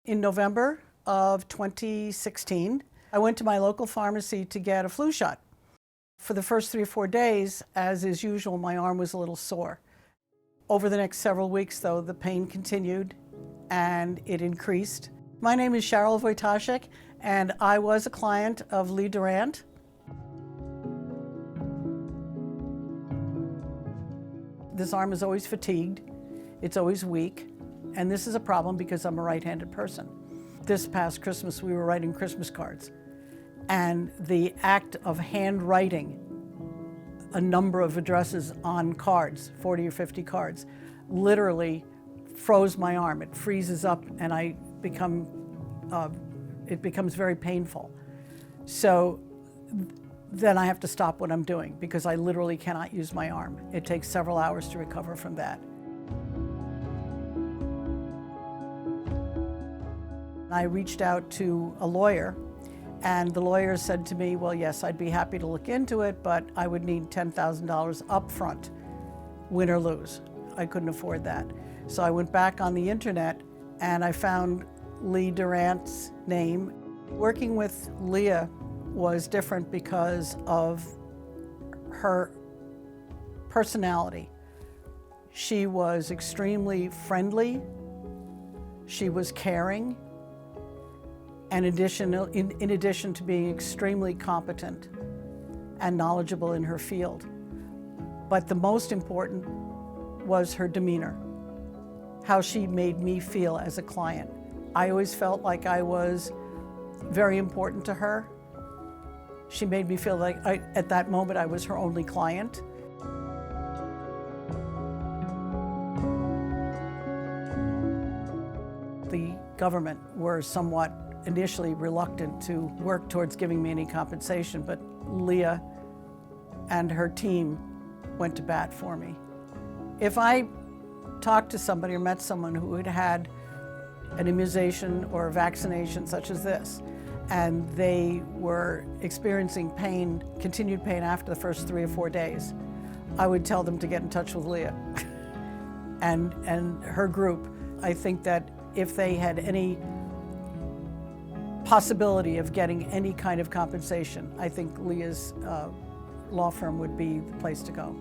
In November of 2016, I went to my local pharmacy to get a flu shot. For the first 3 or 4 days, as is usual, my arm was a little sore. Over the next several weeks, though, the pain continued and it increased. My name is Cheryl Wojtaszek, and I was a client of Lee Durant. This arm is always fatigued, it's always weak, and this is a problem because I'm a right-handed person. This past Christmas, we were writing Christmas cards, and the act of handwriting a number of addresses on cards, 40 or 50 cards, literally froze my arm. It freezes up and it becomes very painful. So then I have to stop what I'm doing because I literally cannot use my arm. It takes several hours to recover from that. I reached out to a lawyer, and the lawyer said to me, well, yes, I'd be happy to look into it, but I would need $10,000 up front, win or lose. I couldn't afford that. So I went back on the internet and I found Lee Durant's name. Working with Leah was different because of her personality. She was extremely friendly, she was caring, and in addition to being extremely competent and knowledgeable in her field. But the most important was her demeanor, how she made me feel as a client. I always felt like I was very important to her. She made me feel like at that moment I was her only client. The government were somewhat initially reluctant to work towards giving me any compensation, but Leah and her team went to bat for me. If I talked to somebody or met someone who had had an immunization or a vaccination such as this, and they were experiencing pain, continued pain after the first 3 or 4 days, I would tell them to get in touch with Leah and her group. I think that if they had any possibility of getting any kind of compensation, I think Leah's law firm would be the place to go.